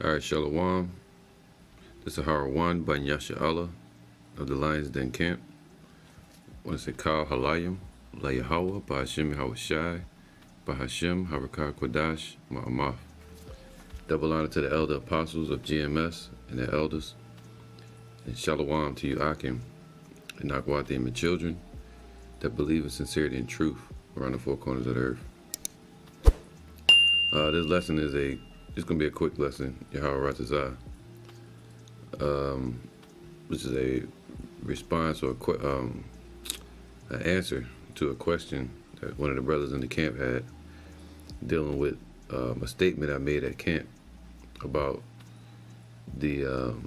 Alright, Shalom. This is Harawan by Yasha Allah of the Lions Den Camp. I want to say Kal Halayim, La Yahweh, by Hashem Yahweh by Hashem Harakah Kodash Ma'amaf. Double honor to the elder apostles of GMS and their elders. And Shalom to you, Akim, and Akwatim and children that believe in sincerity and truth around the four corners of the earth. This lesson is it's going to be a quick lesson, Yahweh Ratazah, which is a response or an answer to a question that one of the brothers in the camp had, dealing with a statement I made at camp about the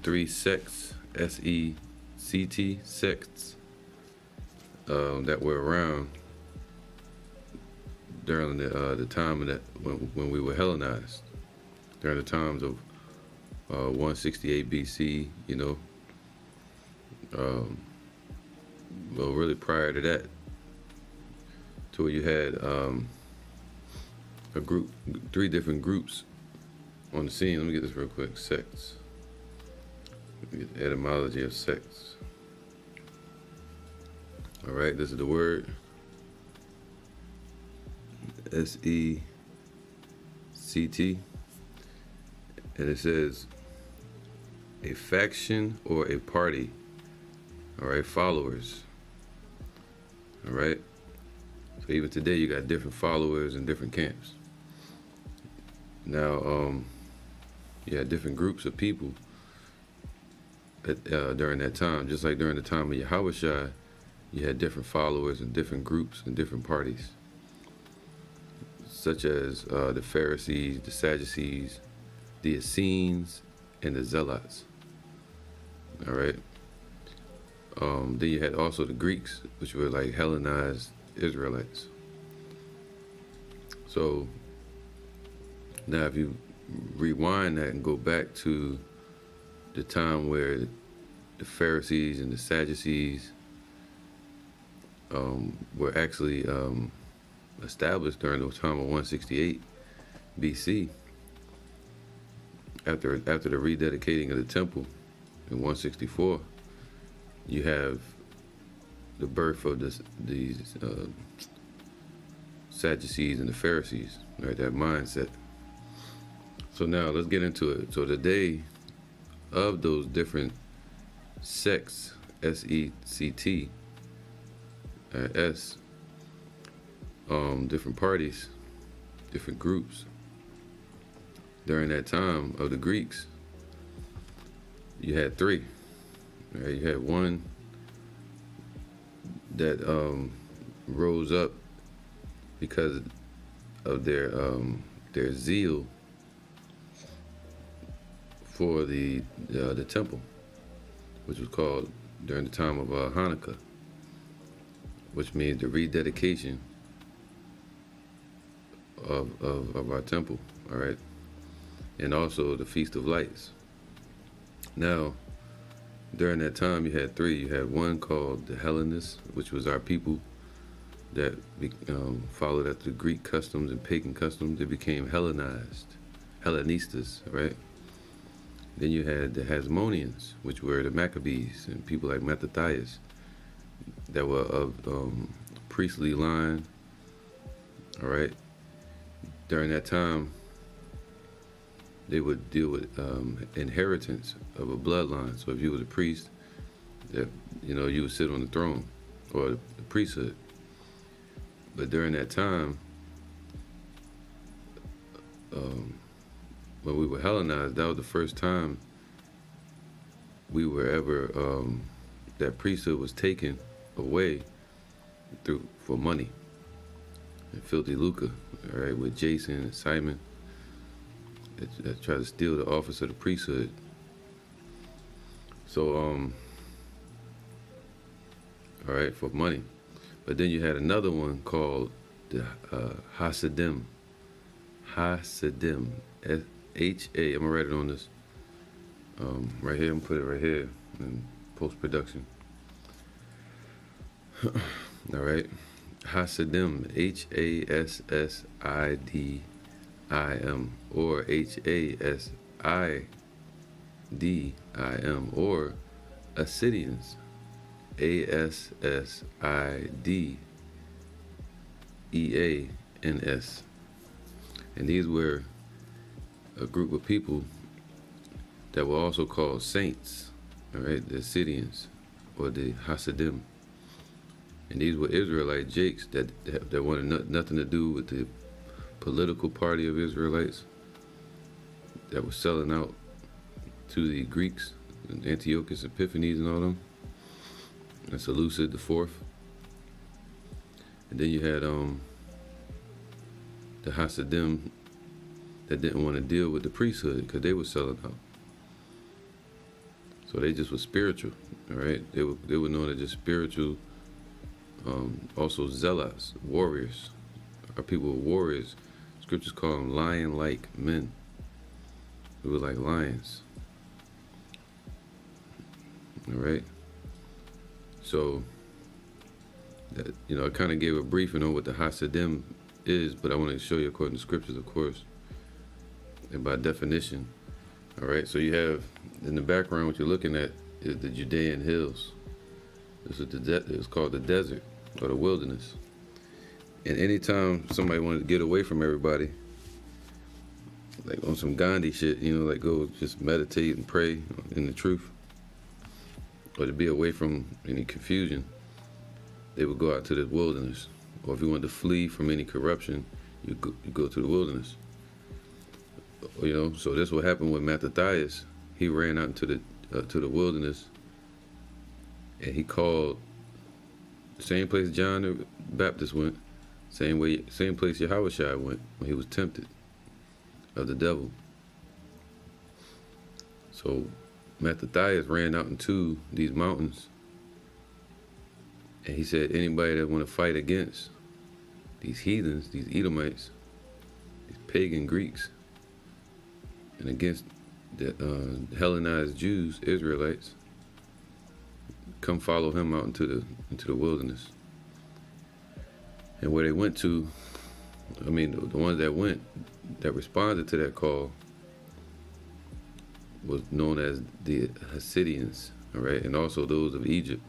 three sects, S-E-C-T, sects, that were around during the time that when we were Hellenized, during the times of 168 BC, well, really prior to that, to where you had three different groups on the scene. Let me get this real quick. Sects. Let me get the etymology of sects. All right, this is the word. S-E-C-T. And it says a faction or a party. All right, followers. All right. So even today, you got different followers in different camps. Now, you had different groups of people during that time. Just like during the time of Yahushua, you had different followers and different groups and different parties, such as the Pharisees, the Sadducees, the Essenes, and the Zealots. All right. Then you had also the Greeks, which were like Hellenized Israelites. So now if you rewind that and go back to the time where the Pharisees and the Sadducees were actually established during the time of 168 BC, after the rededicating of the temple in 164, you have the birth of these Sadducees and the Pharisees, right? That mindset. So now let's get into it. So the day of those different sects, S-E-C-T, S, different parties, different groups. During that time of the Greeks, you had three. Right? You had one that rose up because of their zeal for the temple, which was called during the time of Hanukkah, which means the rededication of our temple. All right, and also the Feast of Lights. Now, during that time, you had three. You had one called the Hellenists, which was our people that followed after the Greek customs and pagan customs. They became Hellenized, Hellenistas, right? Then you had the Hasmoneans, which were the Maccabees and people like Mattathias that were of priestly line, all right? During that time, they would deal with inheritance of a bloodline. So if you was a priest, that you would sit on the throne or the priesthood. But during that time, when we were Hellenized, that was the first time we were ever that priesthood was taken away for money and filthy lucre. All right, with Jason and Simon that tried to steal the office of the priesthood. So, all right, for money. But then you had another one called the Hasidim. Hasidim. H-A. I'm going to write it on this. Right here. I'm going to put it right here in post-production. All right. Hasidim. H-A-S-S-I-D or Hassidim, or Assidians, Assideans. And these were a group of people that were also called saints, all right, the Assidians or the Hasidim. And these were Israelite jakes that wanted nothing to do with the political party of Israelites that was selling out to the Greeks, and Antiochus Epiphanes and all them, and Seleucid the Fourth. And then you had the Hasidim that didn't want to deal with the priesthood because they were selling out. So they just were spiritual, all right? They were known as just spiritual, also zealots, warriors. Our people were warriors. Scriptures call them lion-like men. We were like lions. All right. So, that, I kind of gave a briefing on what the Hasidim is, but I want to show you according to scriptures, of course, and by definition. All right. So you have in the background what you're looking at is the Judean hills. This is it's called the desert or the wilderness. And anytime somebody wanted to get away from everybody, like on some Gandhi shit, like go just meditate and pray in the truth, or to be away from any confusion, they would go out to the wilderness. Or if you wanted to flee from any corruption, you go to the wilderness. So that's what happened with Mattathias. He ran out into the wilderness, and he called the same place John the Baptist went, same place Yahushua went when he was tempted of the devil. So Mattathias ran out into these mountains, and he said, anybody that want to fight against these heathens, these Edomites, these pagan Greeks, and against the Hellenized Jews, Israelites, come follow him out into the wilderness. And where they went to, the ones that responded to that call was known as the Hasidians, all right, and also those of Egypt,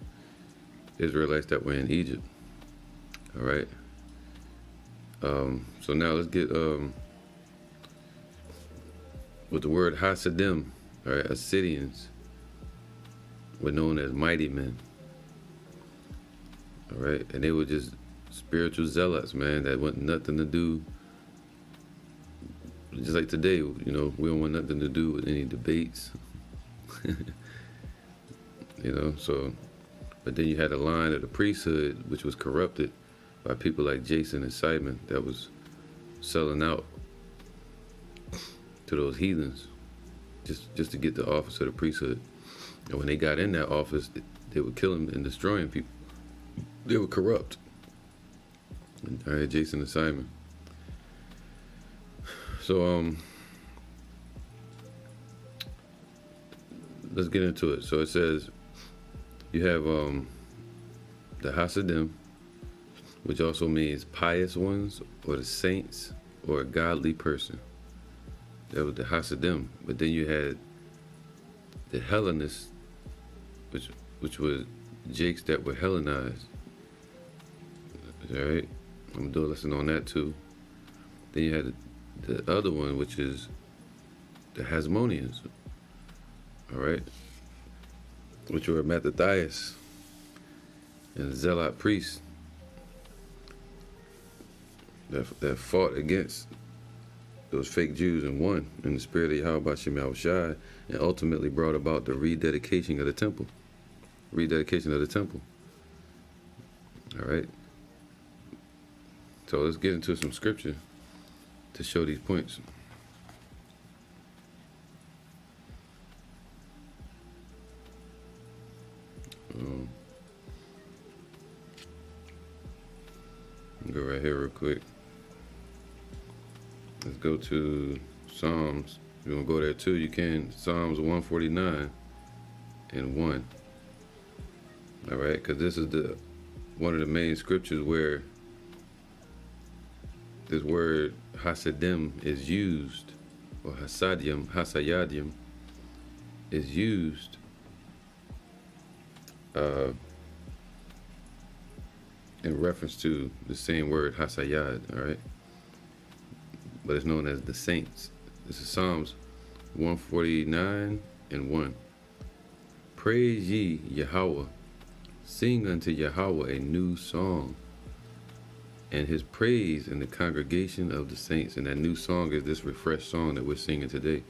Israelites that were in Egypt, all right. So now let's get with the word Hasidim, all right, Assidians were known as mighty men, all right, and they were just spiritual zealots, man, that want nothing to do. Just like today, we don't want nothing to do with any debates. So, but then you had a line of the priesthood, which was corrupted by people like Jason and Simon that was selling out to those heathens just to get the office of the priesthood. And when they got in that office, they were killing and destroying people. They were corrupt. All right, Jason and Simon. So, let's get into it. So it says you have the Hasidim, which also means pious ones or the saints or a godly person. That was the Hasidim. But then you had the Hellenists, which was jakes that were Hellenized. All right, I'm gonna do a lesson on that too. Then you had the other one, which is the Hasmoneans, all right, which were Mattathias and the Zealot priests that fought against those fake Jews and won in the spirit of Yahweh B'Shem Yahushai, and ultimately brought about the rededication of the temple. All right. So let's get into some scripture to show these points. Go right here real quick. Let's go to Psalms. If you want to go there too, you can. Psalms 149 and 1. All right, because this is one of the main scriptures where this word Hasidim is used, or Hasayadim is used in reference to the same word Hasayad, all right? But it's known as the saints. This is Psalms 149 and 1. Praise ye Yahweh, sing unto Yahweh a new song, and his praise in the congregation of the saints. And that new song is this refreshed song that we're singing today,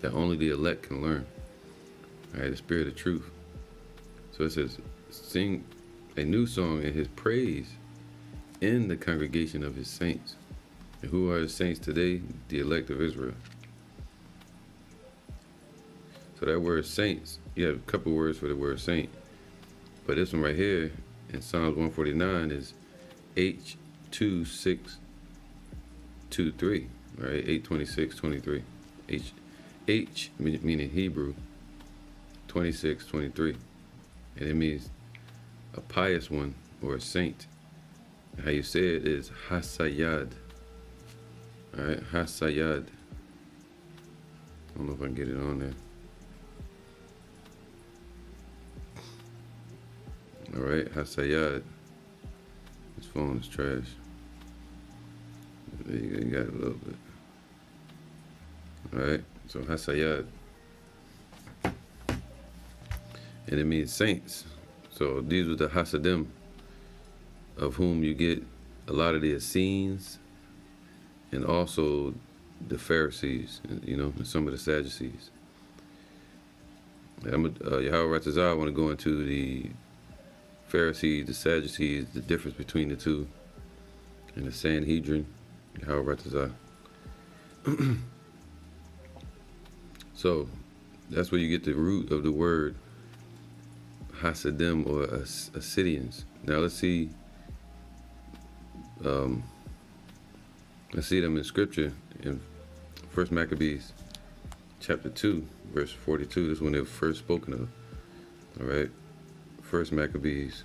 that only the elect can learn. All right, the spirit of truth. So it says, sing a new song and his praise in the congregation of his saints. And who are the saints today? The elect of Israel. So that word saints, you have a couple words for the word saint. But this one right here in Psalms 149 is H2623, right? 82623. H meaning Hebrew, 2623. And it means a pious one or a saint. And how you say it is Hasayad. All right, Hasayad. I don't know if I can get it on there. All right, Hasayad. This phone is trash. You got it a little bit. All right, so Hasayad. And it means saints. So these were the Hasidim, of whom you get a lot of the Essenes and also the Pharisees, you know, and some of the Sadducees. Yahweh Ratazah, I want to go into the Pharisees, the Sadducees, the difference between the two, and the Sanhedrin, Yahweh Ratazah. So that's where you get the root of the word Hasidim or Assideans. Now let's see them in scripture in 1 Maccabees chapter 2 verse 42. This is when they were first spoken of. All right, 1 Maccabees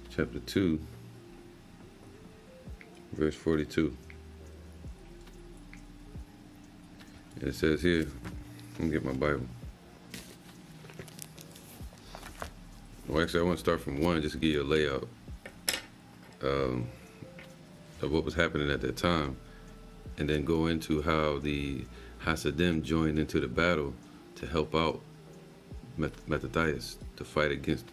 chapter 2 verse 42. And it says here, let me get my Bible. Well, actually, I want to start from 1 just to give you a layout of what was happening at that time, and then go into how the Hasidim joined into the battle to help out Mattathias to fight against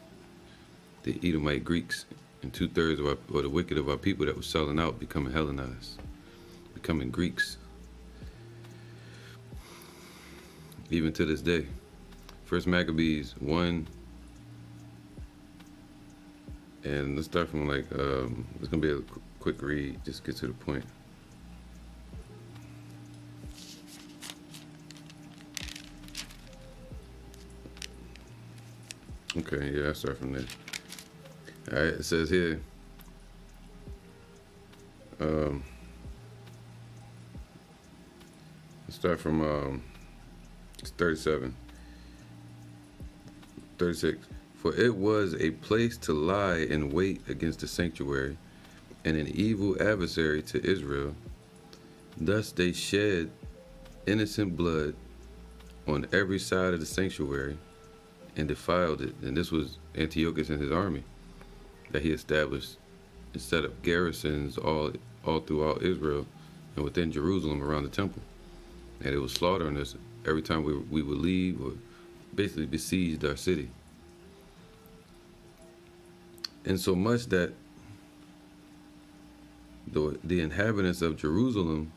the Edomite Greeks and 2/3 of or the wicked of our people that were selling out, becoming Hellenized, becoming Greeks. Even to this day. 1 Maccabees 1. And let's start from like, it's gonna be a quick read, just get to the point. Okay, yeah, I'll start from there. All right, it says here, let's start from 37, 36. For it was a place to lie in wait against the sanctuary, and an evil adversary to Israel. Thus they shed innocent blood on every side of the sanctuary and defiled it. And this was Antiochus and his army that he established and set up garrisons all throughout Israel and within Jerusalem around the temple. And it was slaughtering us every time we would leave, or basically besieged our city. And so much that the inhabitants of Jerusalem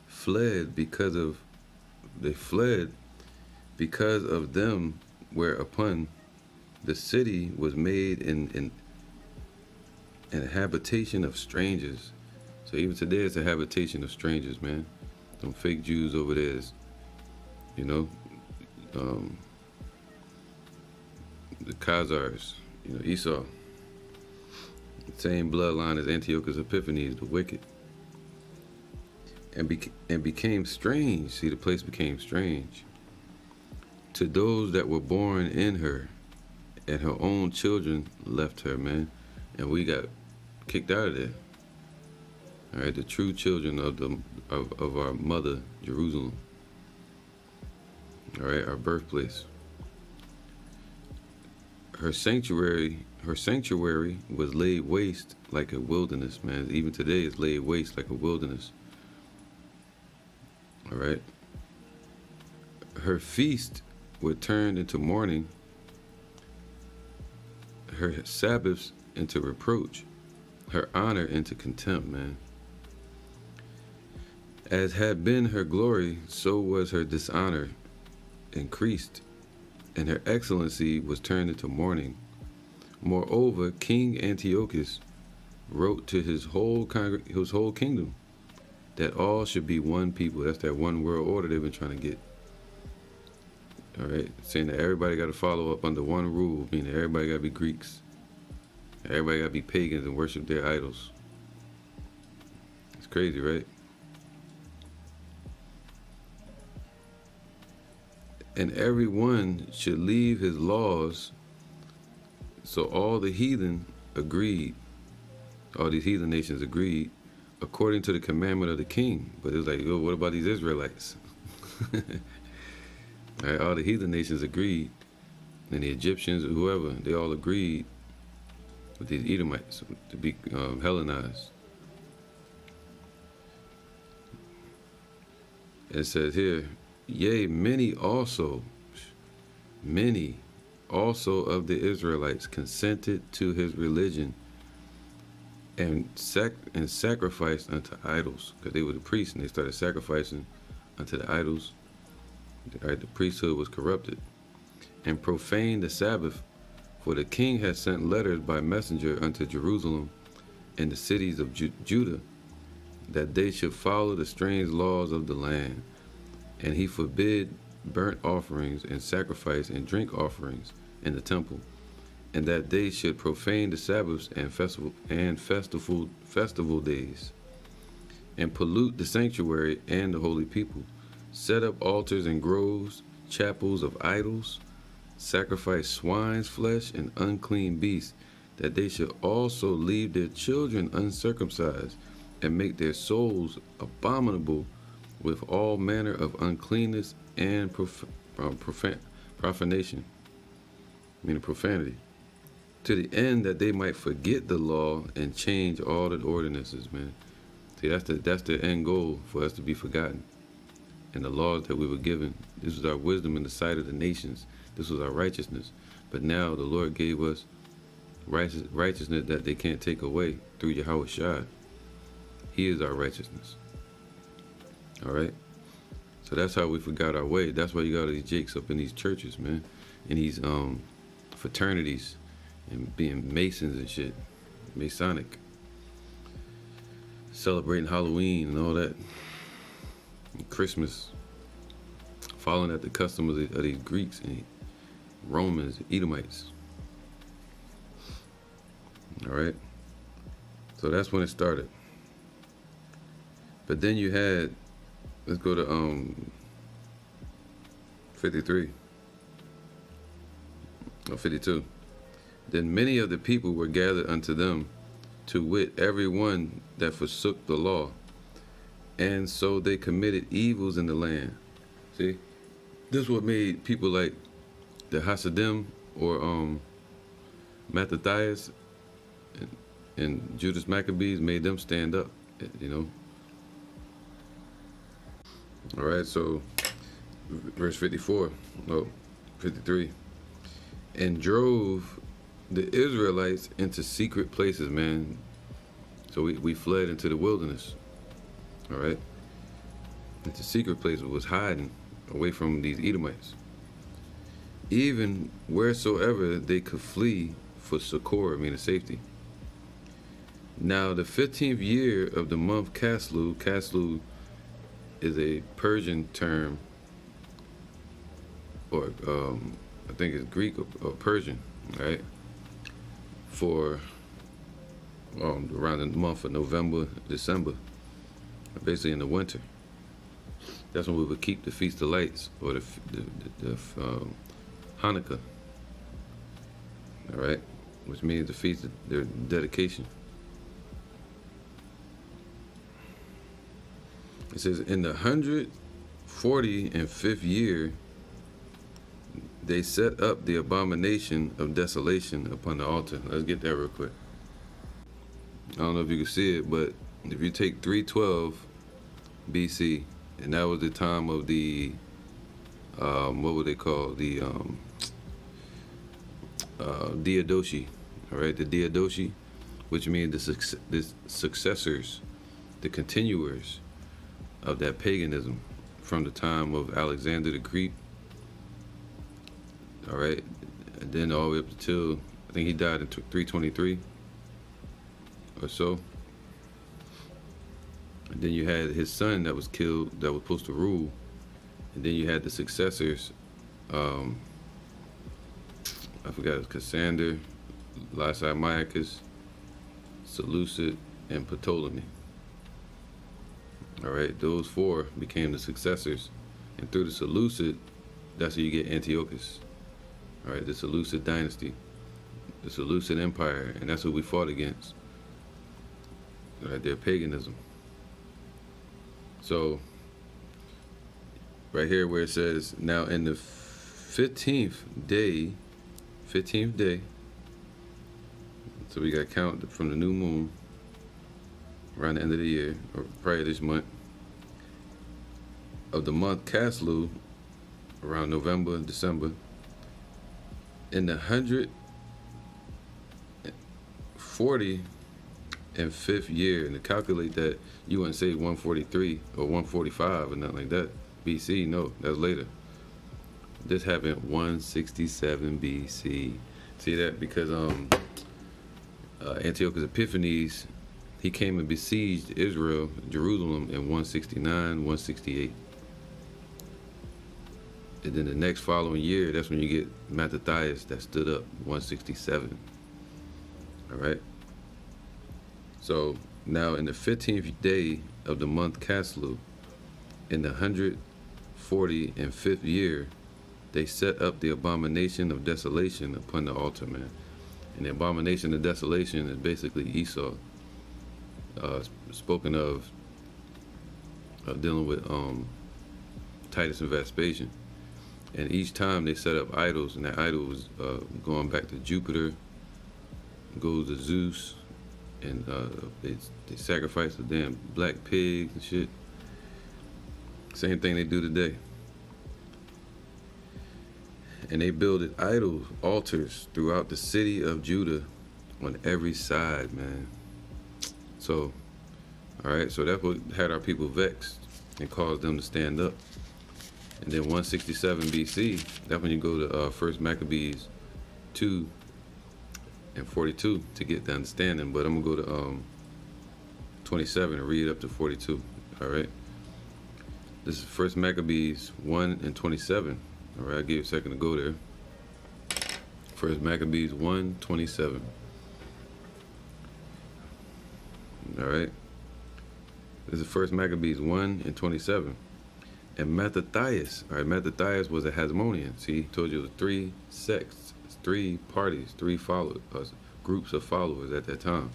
fled because of them, whereupon the city was made in a habitation of strangers. So even today it's a habitation of strangers, man. Them fake Jews over there is, you know, the Khazars, you know, Esau. Same bloodline as Antiochus Epiphanes, the wicked. And became strange. See, the place became strange to those that were born in her, and her own children left her, man. And we got kicked out of there. All right, the true children of our mother Jerusalem. All right, our birthplace. Her sanctuary was laid waste like a wilderness, man. Even today, it's laid waste like a wilderness. All right. Her feast were turned into mourning, her Sabbaths into reproach, her honor into contempt, man. As had been her glory, so was her dishonor increased, and her excellency was turned into mourning. Moreover, King Antiochus wrote to his whole kingdom that all should be one people. That's that one world order they've been trying to get. All right, saying that everybody got to follow up under one rule, meaning everybody got to be Greeks. Everybody got to be pagans and worship their idols. It's crazy, right? And everyone should leave his laws. So all the heathen agreed, all these heathen nations agreed, according to the commandment of the king. But it was like, oh, what about these Israelites? All the heathen nations agreed, and the Egyptians or whoever, they all agreed with these Edomites to be Hellenized. It says here, yea, many also of the Israelites consented to his religion and sacrificed unto idols, because they were the priests and they started sacrificing unto the idols. Right, the priesthood was corrupted and profaned the Sabbath, for the king had sent letters by messenger unto Jerusalem and the cities of Judah, that they should follow the strange laws of the land. And he forbid burnt offerings and sacrifice and drink offerings in the temple, and that they should profane the Sabbaths and festival days, and pollute the sanctuary and the holy people, set up altars and groves, chapels of idols, sacrifice swine's flesh and unclean beasts, that they should also leave their children uncircumcised, and make their souls abominable with all manner of uncleanness and profanation, meaning profanity, to the end that they might forget the law and change all the ordinances, man. See, that's the end goal, for us to be forgotten. And the laws that we were given, this was our wisdom in the sight of the nations. This was our righteousness. But now the Lord gave us righteousness that they can't take away through Yahweh Shai. He is our righteousness. All right? So that's how we forgot our way. That's why you got all these jakes up in these churches, man. In these fraternities and being Masons and shit. Masonic. Celebrating Halloween and all that. And Christmas. Following at the customs of these Greeks and Romans, Edomites. All right? So that's when it started. But then you had, let's go to 53 or 52. Then many of the people were gathered unto them, to wit, every one that forsook the law, and so they committed evils in the land. See, this is what made people like the Hasidim or Mattathias and Judas Maccabees, made them stand up, you know. All right, so verse 54, no, 53. And drove the Israelites into secret places, man. So we fled into the wilderness, all right? Into secret places, was hiding away from these Edomites. Even wheresoever they could flee for succor, meaning safety. Now the 15th year of the month Caslu is a Persian term, or I think it's Greek or Persian, right? For around the month of November, December, basically in the winter. That's when we would keep the Feast of Lights, or the Hanukkah, all right? Which means the feast of their dedication. It says, in the 145th year, they set up the abomination of desolation upon the altar. Let's get that real quick. I don't know if you can see it, but if you take 312 BC, and that was the time of the, what would they call, the Diadochi, all right, the Diadochi, which means the successors, the continuers of that paganism from the time of Alexander the Great, all right, and then all the way up until, I think he died in 323 or so. And then you had his son that was killed, that was supposed to rule, and then you had the successors, I forgot, it was Cassander, Lysimachus, Seleucid, and Ptolemy. All right, those four became the successors, and through the Seleucid, that's how you get Antiochus. All right, the Seleucid dynasty, the Seleucid Empire, and that's what we fought against. All right, their paganism. So, right here where it says, now in the 15th day, so we got to count from the new moon, around the end of the year, or probably this month, of the month Caslu, around November and December, in the 145th year, and to calculate that, you wouldn't say 143 or 145 or nothing like that. BC, no, that's later. This happened 167 BC. See that? Because Antiochus Epiphanes, he came and besieged Israel, Jerusalem, in 169, 168. And then the next following year, that's when you get Mattathias that stood up, 167. All right? So now in the 15th day of the month Caslu, in the 145th year, they set up the abomination of desolation upon the altar, man. And the abomination of desolation is basically Esau, spoken of, dealing with Titus and Vespasian. And each time they set up idols, and that idol was going back to Jupiter, goes to Zeus, and they sacrifice the damn black pigs and shit. Same thing they do today. And they builded idols, altars throughout the city of Judah on every side, man. So, all right, so that's what had our people vexed and caused them to stand up. And then 167 BC, that's when you go to 1 Maccabees 2 and 42 to get the understanding. But I'm going to go to 27 and read up to 42, all right? This is 1 Maccabees 1 and 27. All right, I'll give you a second to go there. 1 Maccabees 1, 27. All right. This is 1 Maccabees 1 and 27. And Mattathias, all right, Mattathias was a Hasmonean. See, he told you it was 3 sects, 3 parties, 3 followers, groups of followers at that time.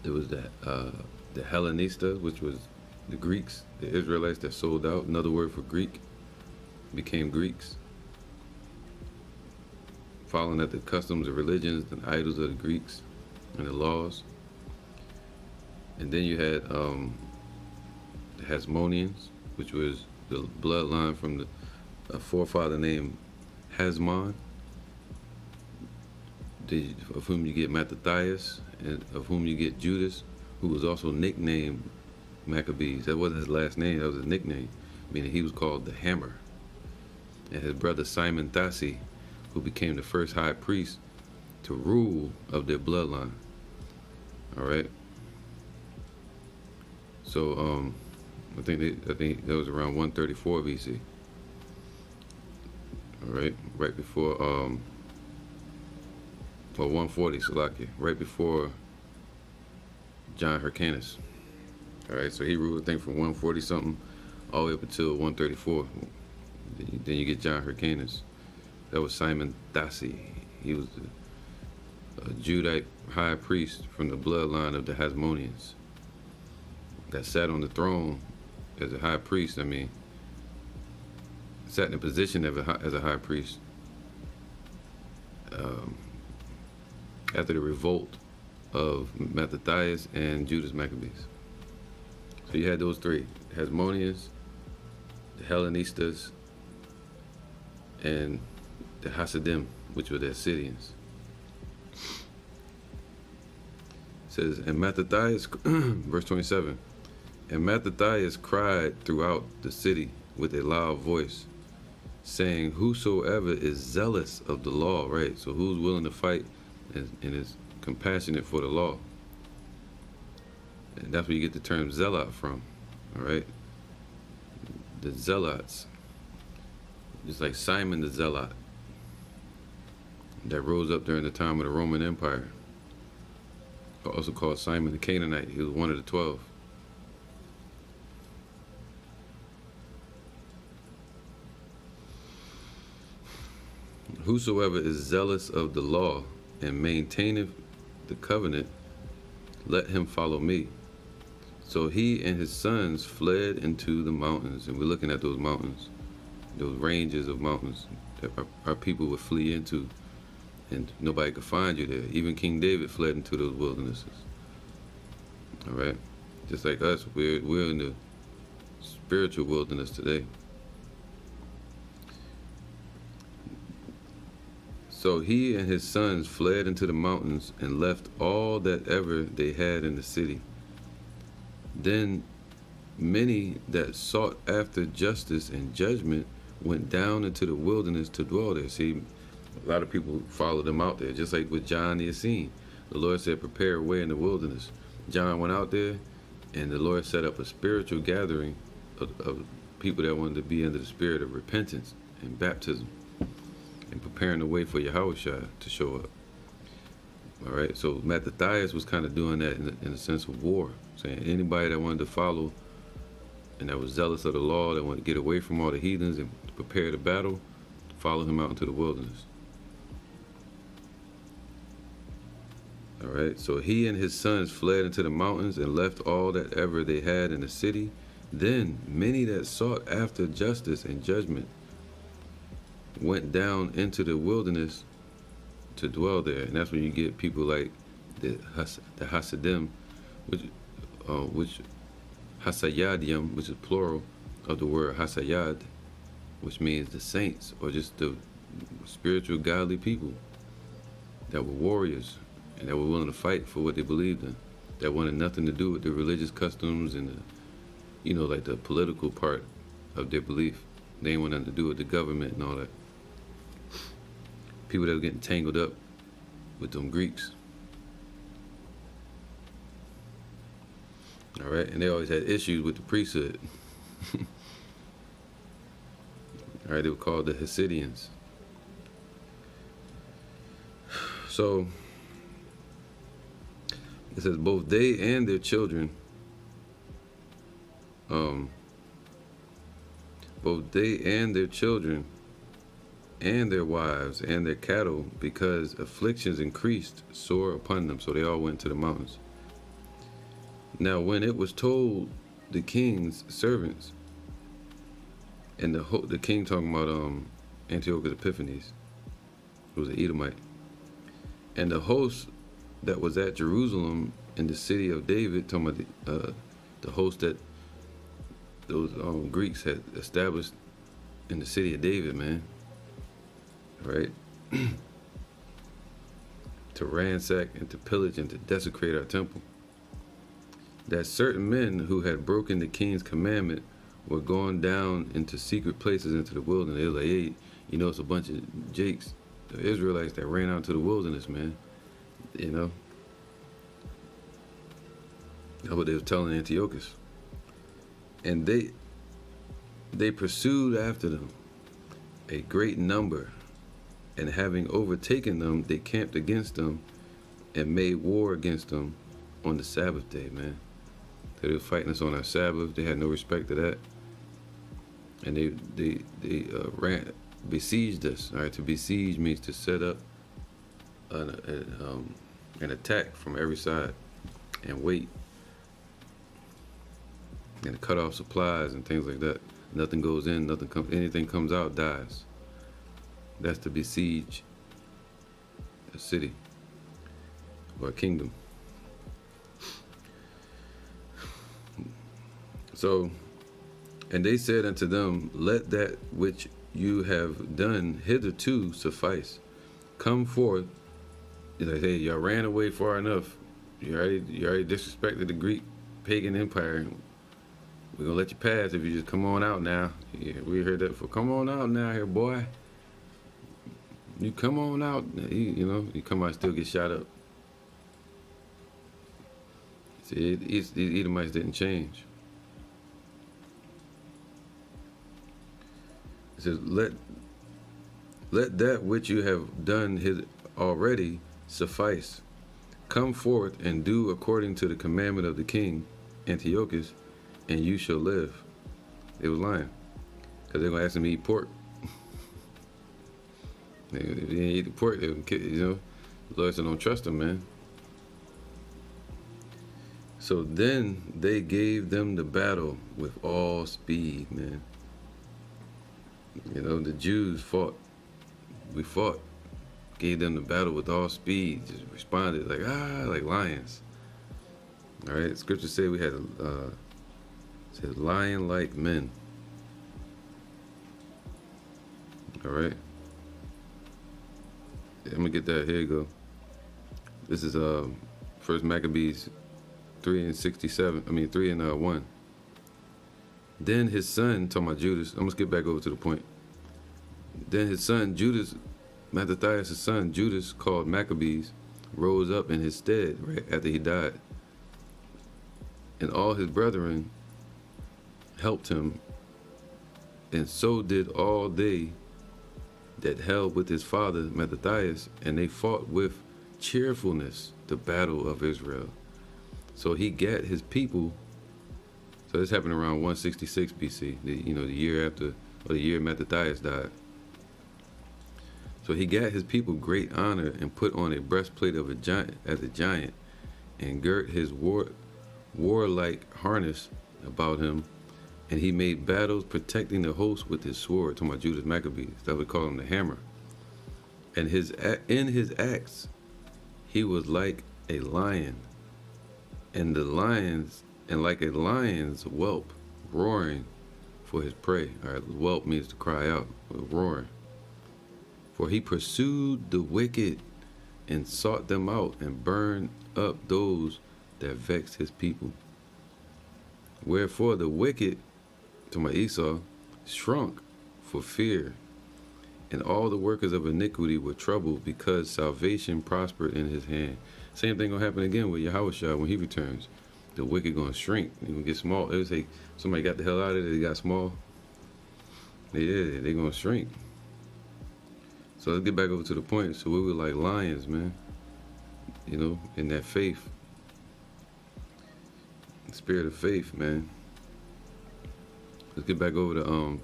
It was that the Hellenista, which was the Greeks, the Israelites that sold out. Another word for Greek, became Greeks, following at the customs and religions and idols of the Greeks and the laws. And then you had the Hasmoneans, which was the bloodline from a forefather named Hasmon, of whom you get Mattathias, and of whom you get Judas, who was also nicknamed Maccabees. That wasn't his last name, that was his nickname, meaning he was called the Hammer. And his brother Simon Thassi, who became the first high priest to rule of their bloodline. All right. So I think that was around 134 BC. All right, right before or 140 Salakia, right before John Hyrcanus. All right, so he ruled, I think, from 140 something all the way up until 134. Then you get John Hyrcanus. That was Simon Thassi. He was a Judite high priest from the bloodline of the Hasmoneans that sat on the throne as a high priest. I mean, sat in a position as a high priest um, after the revolt of Mattathias and Judas Maccabees. So you had those three: the Hasmoneans, the Hellenistas, and the Hasidim, which were the Assideans. It says, and Mattathias, verse 27, and Mattathias cried throughout the city with a loud voice, saying, whosoever is zealous of the law, right? So who's willing to fight and is compassionate for the law? And that's where you get the term zealot from, all right? The zealots, just like Simon the Zealot, that rose up during the time of the Roman Empire, also called Simon the Canaanite. He was one of the 12. Whosoever is zealous of the law and maintaineth the covenant, let him follow me. So he and his sons fled into the mountains, and we're looking at those mountains, those ranges of mountains that our people would flee into, and nobody could find you there. Even King David fled into those wildernesses. All right, just like us, we're in the spiritual wilderness today. So he and his sons fled into the mountains and left all that ever they had in the city. Then many that sought after justice and judgment went down into the wilderness to dwell there. See, a lot of people followed them out there, just like with John the Essene. The Lord said, prepare a way in the wilderness. John went out there, and the Lord set up a spiritual gathering of people that wanted to be under the spirit of repentance and baptism and preparing the way for Yahushua to show up. All right, so Mattathias was kind of doing that in a sense of war, saying anybody that wanted to follow and that was zealous of the law, that wanted to get away from all the heathens and prepare the battle, follow him out into the wilderness. All right, so he and his sons fled into the mountains and left all that ever they had in the city. Then many that sought after justice and judgment went down into the wilderness to dwell there. And that's when you get people like the Hasidim, which Hasayadim, which is plural of the word Hasayad, which means the saints, or just the spiritual godly people that were warriors and that were willing to fight for what they believed in, that wanted nothing to do with the religious customs and the, like the political part of their belief. They didn't want nothing to do with the government and all that. People that were getting tangled up with them Greeks. All right, and they always had issues with the priesthood. All right, they were called the Hasidians. So it says both they and their children, and their wives and their cattle, because afflictions increased sore upon them. So they all went to the mountains. Now when it was told the king's servants, and the king talking about Antiochus Epiphanes, who was an Edomite, and the host that was at Jerusalem in the city of David, talking about the host that those Greeks had established in the city of David, man, right? To ransack and to pillage and to desecrate our temple. That certain men who had broken the king's commandment were going down into secret places into the wilderness. They were like, hey, it's a bunch of Jakes, the Israelites that ran out to the wilderness, man. That's what they were telling Antiochus. And they pursued after them a great number, and having overtaken them, they camped against them and made war against them on the Sabbath day, man. They were fighting us on our Sabbath. They had no respect to that. And they besieged us. All right, to besiege means to set up an attack from every side and wait. and cut off supplies and things like that. Nothing goes in, anything comes out, dies. That's to besiege a city or a kingdom. So, and they said unto them, let that which you have done hitherto suffice. Come forth. He's like, hey, y'all ran away far enough. You already disrespected the Greek pagan empire. We're gonna let you pass if you just come on out now. Yeah, we heard that before. Come on out now here, boy. You come on out. You come out, still get shot up. See, these Edomites didn't change. It says, let that which you have done already suffice. Come forth and do according to the commandment of the king Antiochus, and you shall live. They was lying, because they're gonna ask him to eat pork. If they didn't eat the pork, they would, the Lord said, don't trust them, man. So then they gave them the battle with all speed, man. The Jews fought. We fought. Gave them the battle with all speed. Just responded like lions. All right. Scripture say we had said lion-like men. All right. I'm gonna get that. Here you go. This is First Maccabees 3:67. 3:1. Then his son, talking about Judas. I'm gonna skip back over to the point. Then his son Judas, Mattathias' son Judas, called Maccabees, rose up in his stead right after he died, and all his brethren helped him, and so did all they that held with his father Mattathias, and they fought with cheerfulness the battle of Israel. So he gat his people. So this happened around 166 BC, the year after, or the year Mattathias died. So he gat his people great honor, and put on a breastplate of a giant as a giant, and girt his warlike harness about him, and he made battles, protecting the host with his sword. Talking about Judas Maccabees, that we call him the hammer. And in his acts, he was like a lion, and like a lion's whelp, roaring for his prey. All right, whelp means to cry out, roaring. For he pursued the wicked, and sought them out, and burned up those that vexed his people. Wherefore the wicked, to my Esau, shrunk for fear, and all the workers of iniquity were troubled, because salvation prospered in his hand. Same thing gonna happen again with Yahushua when he returns. The wicked gonna shrink. They gonna get small. It was like somebody got the hell out of it. They got small. They gonna shrink. So let's get back over to the point. So we were like lions, man. In that faith, the spirit of faith, man. Let's get back over to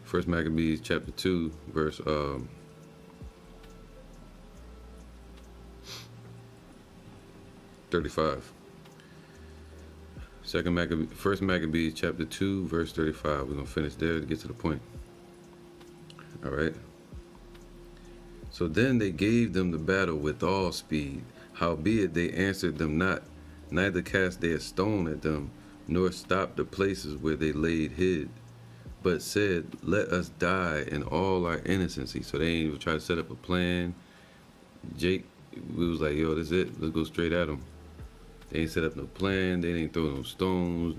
First Maccabees chapter 2, verse 35. First Maccabees chapter 2, verse 35. We're gonna finish there to get to the point. All right. So then they gave them the battle with all speed. Howbeit they answered them not, neither cast they a stone at them, nor stopped the places where they laid hid, but said, let us die in all our innocency. So they ain't even try to set up a plan. Jake, we was like, yo, this is it. Let's go straight at them. They ain't set up no plan. They ain't throw no stones,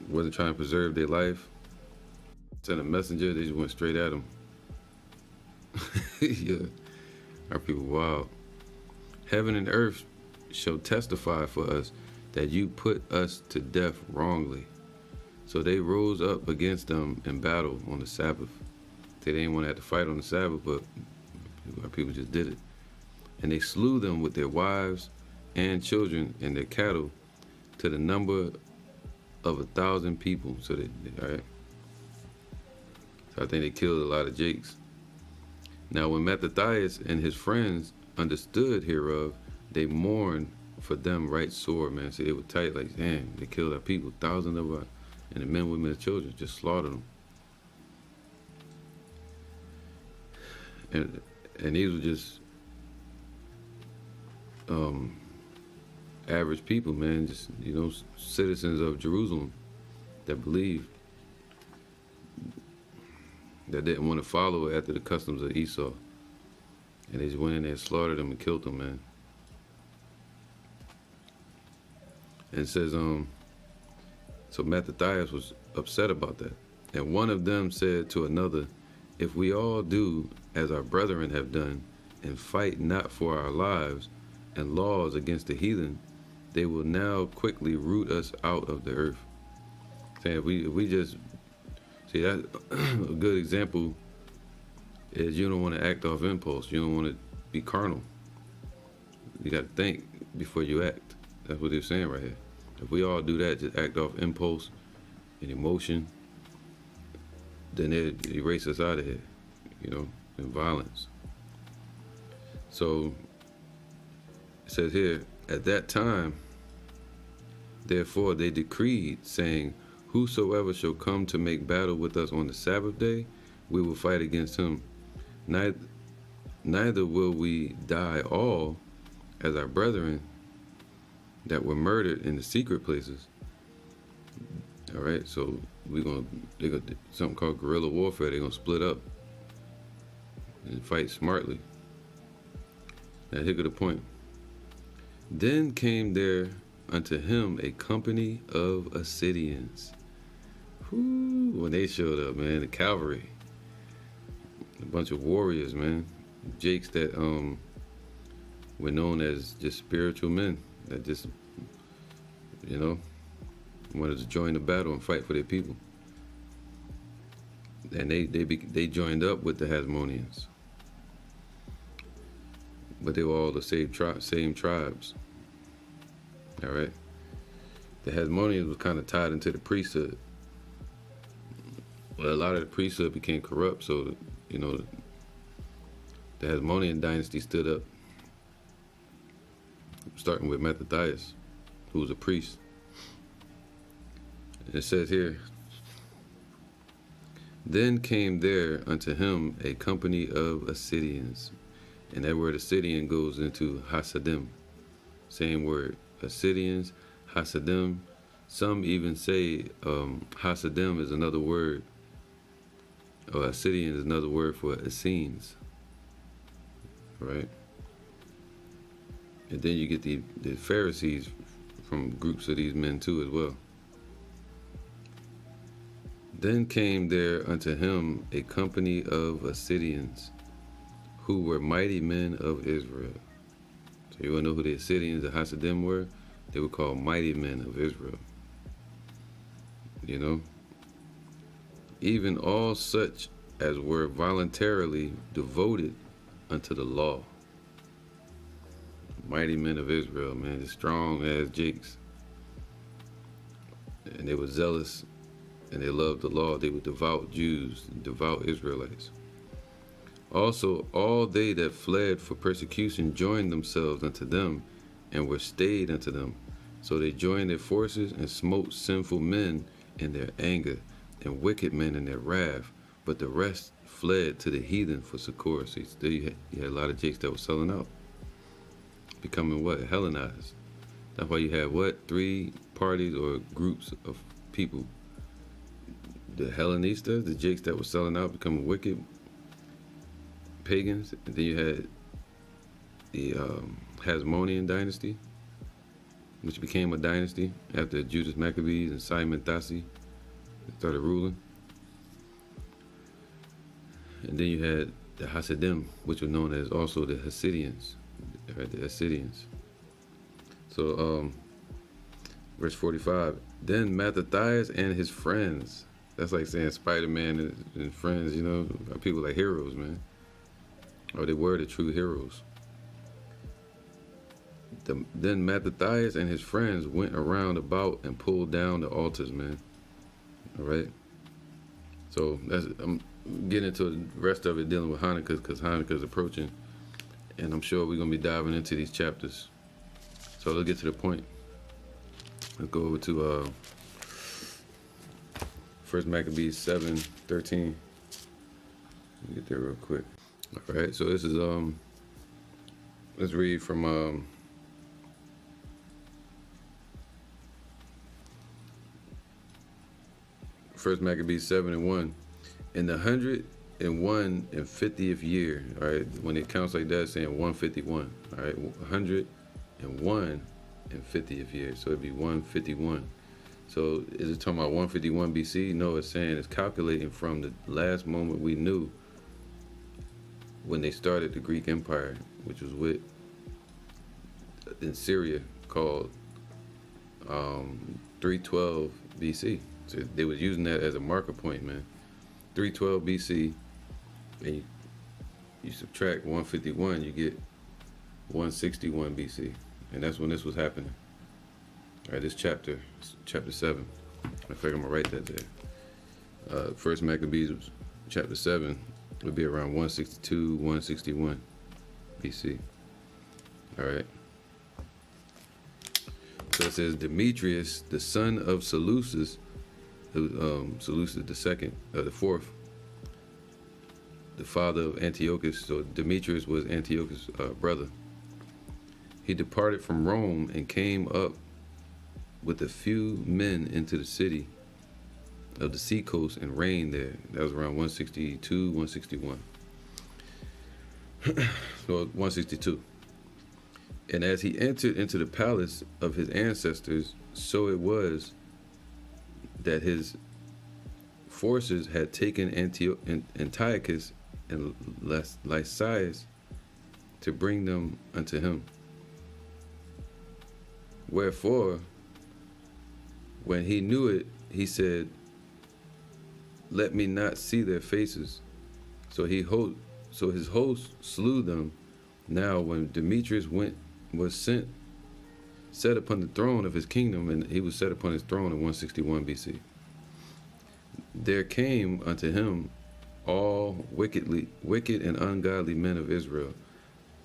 wasn't trying to preserve their life. Sent a messenger, they just went straight at them. Yeah, our people wild. Heaven and earth shall testify for us that you put us to death wrongly. So they rose up against them in battle on the Sabbath. They didn't want to have to fight on the Sabbath, but our people just did it. And they slew them with their wives and children and their cattle, to the number of 1,000 people. So all right. So I think they killed a lot of Jakes. Now when Mattathias and his friends understood hereof, they mourned for them right sore, man. See, they were tight, like, damn, they killed our people, thousands of our, and the men, women, and children, just slaughtered them. And these were just average people, man, just, citizens of Jerusalem that believed, that didn't want to follow after the customs of Esau. And they just went in there and slaughtered them and killed them, man. And it says, so Mattathias was upset about that. And one of them said to another, if we all do as our brethren have done, and fight not for our lives and laws against the heathen, they will now quickly root us out of the earth. Saying if we just, see, that a good example is you don't want to act off impulse. You don't want to be carnal. You got to think before you act. That's what they're saying right here. If we all do that, just act off impulse and emotion, then it erase us out of here, and violence. So it says here, at that time, therefore they decreed, saying, whosoever shall come to make battle with us on the Sabbath day, we will fight against him. Neither will we die all as our brethren that were murdered in the secret places. All right, so they're gonna something called guerrilla warfare. They're gonna split up and fight smartly. Now here go the point. Then came there unto him a company of Assideans. When they showed up, man, the cavalry, a bunch of warriors, man, jakes that were known as just spiritual men that just, wanted to join the battle and fight for their people. And they joined up with the Hasmoneans, but they were all the same tribes. All right. The Hasmoneans was kind of tied into the priesthood. Well, a lot of the priesthood became corrupt, so the Hasmonean dynasty stood up, starting with Mattathias, who was a priest. And it says here, then came there unto him a company of Assideans. And that word Assidean goes into Hasidim. Same word, Assideans, Hasidim. Some even say Hasidim is another word, or Assidian is another word for Essenes. Right? And then you get the Pharisees from groups of these men too as well. Then came there unto him a company of Assideans, who were mighty men of Israel. So you want to know who the Assideans, the Hasidim were? They were called mighty men of Israel. Even all such as were voluntarily devoted unto the law. Mighty men of Israel, man, the strong as jakes. And they were zealous and they loved the law. They were devout Jews, devout Israelites. Also, all they that fled for persecution joined themselves unto them and were stayed unto them. So they joined their forces and smote sinful men in their anger and wicked men in their wrath. But the rest fled to the heathen for succor. So still you had a lot of jakes that were selling out, becoming what? Hellenized. That's why you had what? 3 parties or groups of people. The Hellenistas, the jakes that were selling out, becoming wicked pagans. And then you had the Hasmonean dynasty, which became a dynasty after Judas Maccabees and Simon Thassi started ruling. And then you had the Hasidim, which were known as also the Hasidians, right? The Assideans. So, verse 45, then Mattathias and his friends, that's like saying Spider-Man and friends, people like heroes, man. Or they were the true heroes. Then Mattathias and his friends went around about and pulled down the altars, man. All right. So I'm getting into the rest of it dealing with Hanukkah because Hanukkah is approaching, and I'm sure we're gonna be diving into these chapters. So let's get to the point. Let's go over to First Maccabees 7:13. Let me get there real quick. All right, so this is let's read from First Maccabees 7:1. In the 151st year, all right, when it counts like that, it's saying 151. All right, 151st year, so it'd be 151. So is it talking about 151 BC? No, it's saying it's calculating from the last moment we knew when they started the Greek Empire, which was in Syria, called 312 BC. So they was using that as a marker point, man. 312 BC, and you subtract 151, you get 161 BC, and that's when this was happening. All right, this chapter 7. I figure I'm gonna write that there. First Maccabees chapter 7 would be around 162, 161 BC. All right. So it says Demetrius, the son of Seleucus, Seleucus the fourth, the father of Antiochus. So Demetrius was Antiochus' brother. He departed from Rome and came up with a few men into the city of the seacoast and reigned there. That was around 162, 161. So 162. And as he entered into the palace of his ancestors, so it was that his forces had taken Antiochus and Lysias to bring them unto him. Wherefore, when he knew it, he said, let me not see their faces. So his host slew them. Now when Demetrius was set upon the throne of his kingdom, and he was set upon his throne in 161 BC, there came unto him all wicked and ungodly men of Israel,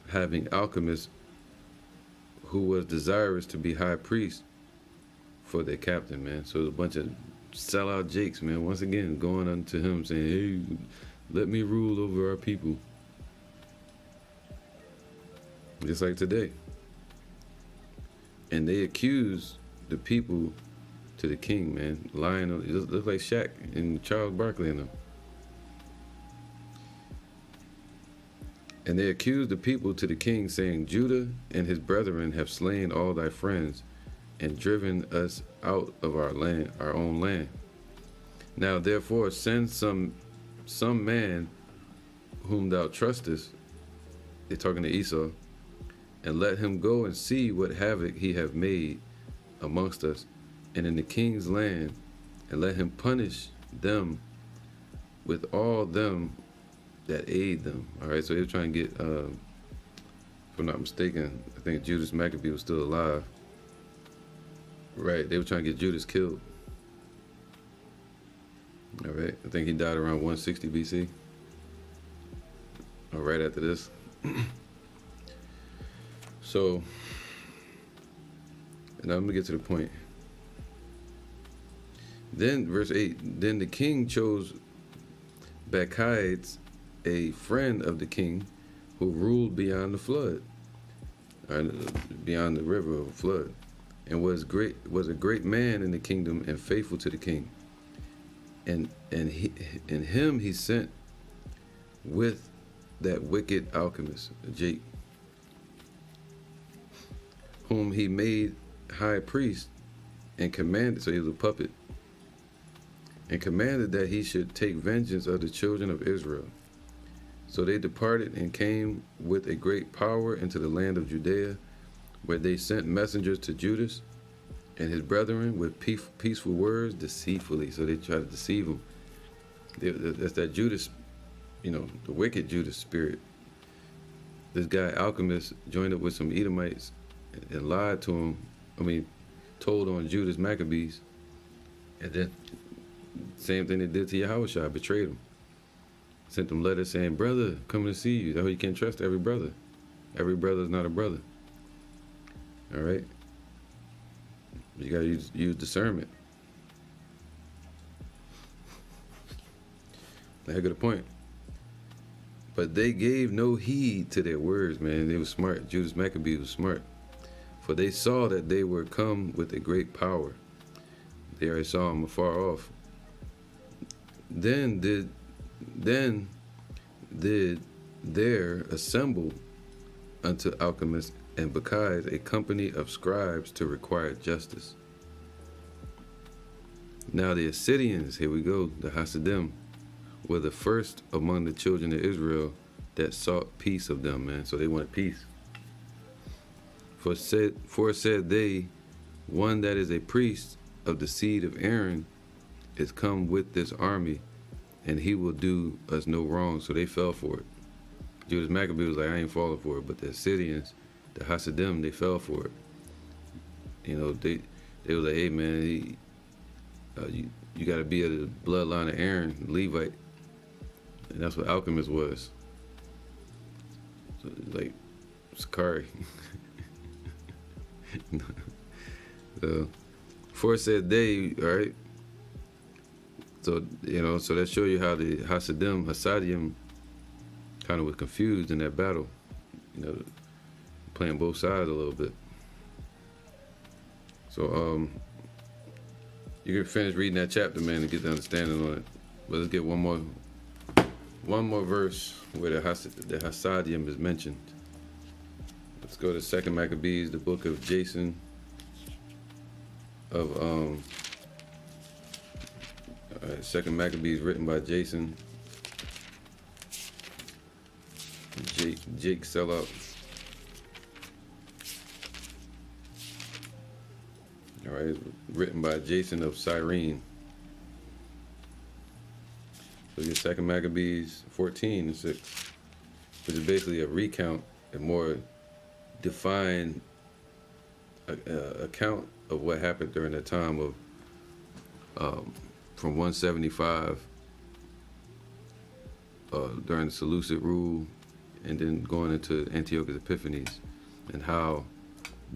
having alchemists who was desirous to be high priest for their captain, man. So a bunch of sellout jakes, man, once again going unto him saying, hey, let me rule over our people. Just like today. And they accused the people to the king, man, lying on, it looks like Shaq and Charles Barkley and them. And they accused the people to the king, saying, Judah and his brethren have slain all thy friends and driven us out of our land, our own land. Now therefore send some man whom thou trustest, they're talking to Esau, and let him go and see what havoc he have made amongst us and in the king's land, and let him punish them with all them that aid them. All right, so they were trying to get, if I'm not mistaken, I think Judas Maccabee was still alive. Right, they were trying to get Judas killed. All right, I think he died around 160 BC. Or right after this. So, and I'm gonna get to the point. Then, verse 8, then the king chose Bacchides, a friend of the king, who ruled beyond the flood, beyond the river of flood, and was a great man in the kingdom and faithful to the king. And him he sent with that wicked alchemist, Jake, whom he made high priest and commanded, so he was a puppet, and commanded that he should take vengeance of the children of Israel. So they departed and came with a great power into the land of Judea, where they sent messengers to Judas and his brethren with peaceful words deceitfully. So they tried to deceive him. That's that Judas, the wicked Judas spirit. This guy, alchemist, joined up with some Edomites and lied to him. Told on Judas Maccabees. And then, same thing they did to Yahushua, betrayed him. Sent them letters saying, brother, coming to see you. That's why you can't trust every brother. Every brother is not a brother. All right. You got to use discernment. Heck of the point. But they gave no heed to their words, man. They were smart. Judas Maccabee was smart. For they saw that they were come with a great power. They already saw him afar off. Then did there assemble unto alchemists and Bacchais a company of scribes to require justice. Now the Assideans, here we go, the Hasidim, were the first among the children of Israel that sought peace of them, man. So they wanted peace. For said they, one that is a priest of the seed of Aaron is come with this army, and he will do us no wrong. So they fell for it. Judas Maccabee was like, I ain't falling for it. But the Assideans, the Hasidim, they fell for it. You know, they was like, hey man, you got to be of the bloodline of Aaron, Levite. And that's what alchemist was. So, like, Sakari. So, for said they, all right. So, you know, so that show you how the Hasidim kind of was confused in that battle. You know, playing both sides a little bit. So, you can finish reading that chapter, man, to get the understanding on it. But let's get one more verse where the Hasidim is mentioned. Let's go to 2 Maccabees, the book of Jason, of 2 Maccabees, written by Jason, Jake Sellout. All right, written by Jason of Cyrene. So you get 2 Maccabees 14:6, which is basically a recount, a more defined account of what happened during the time of from 175 during the Seleucid rule, and then going into Antiochus Epiphanes, and how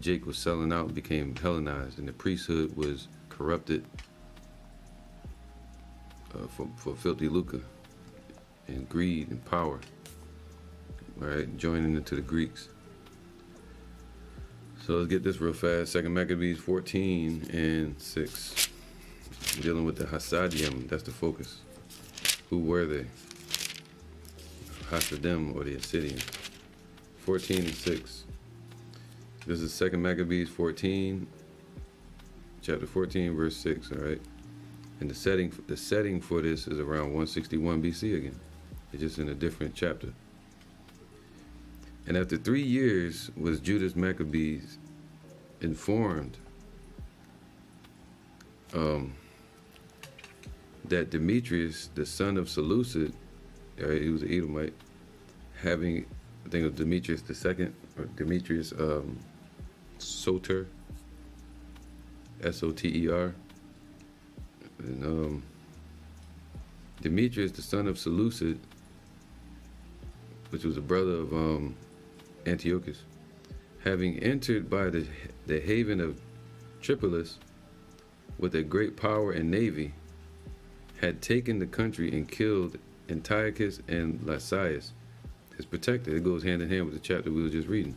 Jake was selling out and became Hellenized, and the priesthood was corrupted for filthy lucre and greed and power, right? Joining into the Greeks. So let's get this real fast. 2 Maccabees 14:6. Dealing with the Hasidim, that's the focus. Who were they? Hasidim, or the Assidians. 14:6. This is 2 Maccabees 14, chapter 14, verse 6, all right? And the setting for this is around 161 BC again. It's just in a different chapter. And after 3 years was Judas Maccabees informed that Demetrius, the son of Seleucid, he was an Edomite, having, I think it was Demetrius the second, or Demetrius Soter, Soter, and Demetrius, the son of Seleucid, which was a brother of Antiochus, having entered by the haven of Tripolis with a great power and navy, had taken the country and killed Antiochus and Lysias, his protector. It goes hand in hand with the chapter we were just reading.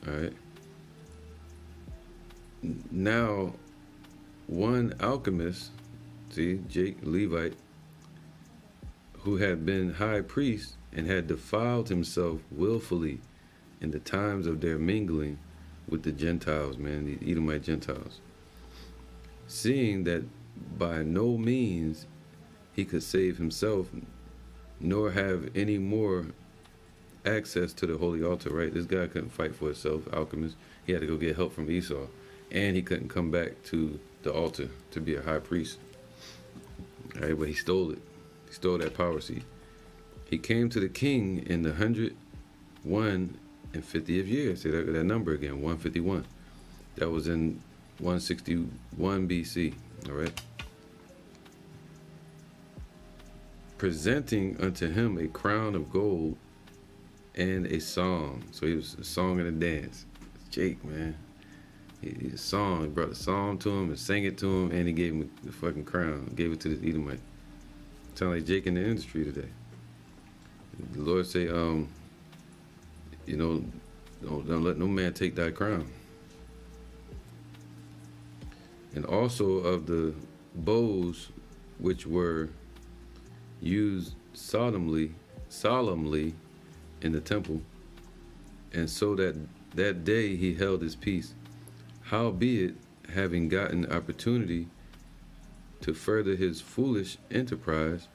All right. Now, one alchemist, see, Jake, Levite, who had been high priest and had defiled himself willfully in the times of their mingling with the Gentiles, man, the Edomite Gentiles, seeing that by no means he could save himself, nor have any more access to the holy altar, right? This guy couldn't fight for himself, alchemist. He had to go get help from Esau, and he couldn't come back to the altar to be a high priest. All right, but he stole it. He stole that power seat. He came to the king in the 150th year. See that number again, 151. That was in 161 BC, all right? Presenting unto him a crown of gold and a song. So he was a song and a dance. Jake, man. He a song. He brought a song to him and sang it to him, and he gave him the fucking crown. Gave it to this Edomite. Sound like Jake in the industry today. The Lord say, you know, don't let no man take thy crown. And also of the bowls which were used solemnly in the temple, and so that day he held his peace. Howbeit, having gotten opportunity to further his foolish enterprise,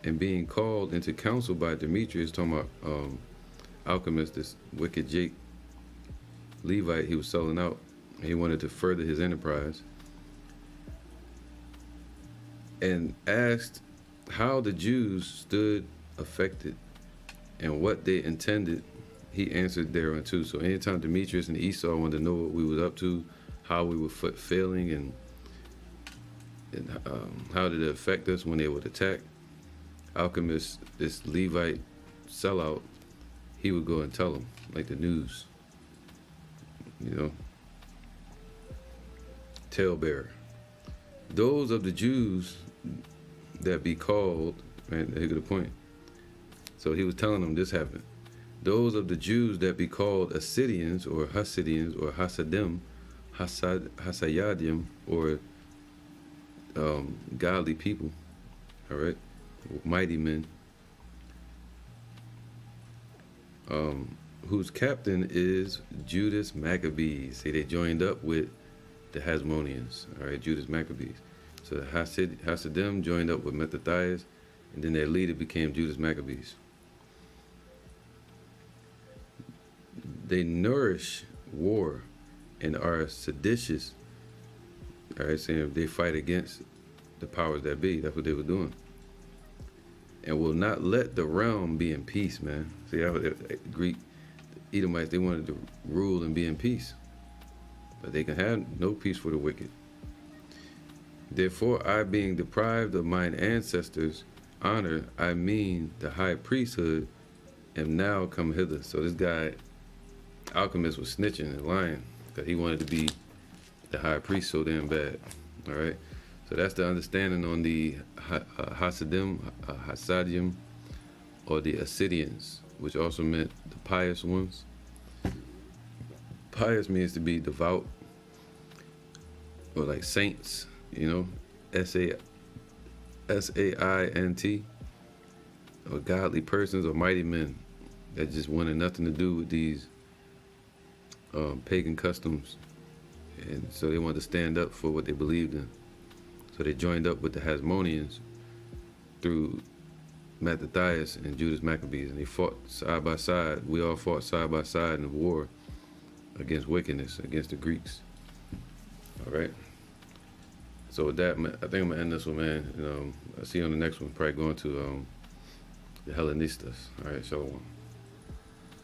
and being called into counsel by Demetrius, talking about alchemist, this wicked Jake Levite he was selling out, he wanted to further his enterprise, and asked how the Jews stood affected and what they intended. He answered thereunto. So anytime Demetrius and Esau wanted to know what we was up to, how we were failing, and how did it affect us when they would attack, alchemist, this Levite sellout, he would go and tell them, like the news, you know, talebearer. Those of the Jews that be called, right, here to the point. So he was telling them this happened. Those of the Jews that be called Assidians or Hasidians or Hasidim, Hasayadim, or godly people, all right, mighty men, whose captain is Judas Maccabees. See, they joined up with the Hasmoneans, all right, Judas Maccabees. So the Hasidim joined up with Mattathias, and then their leader became Judas Maccabees. They nourish war and are seditious, all right, saying they fight against the powers that be. That's what they were doing. And will not let the realm be in peace, man. See, Greek Edomites, they wanted to rule and be in peace. But they can have no peace for the wicked. Therefore, I, being deprived of mine ancestors' honor, I mean the high priesthood, am now come hither. So this guy, alchemist, was snitching and lying because he wanted to be the high priest so damn bad. All right. So that's the understanding on the Hasidim, Hasidim, or the Assideans, which also meant the pious ones. Pious means to be devout, or like saints, you know, S-A-I-N-T, or godly persons or mighty men that just wanted nothing to do with these pagan customs, and so they wanted to stand up for what they believed in. So they joined up with the Hasmoneans through Mattathias and Judas Maccabees, and they fought side by side. We all fought side by side in the war against wickedness, against the Greeks. All right. So with that, I think I'm gonna end this one, man. And, I'll see you on the next one. Probably going to the Hellenistas. All right, shalom.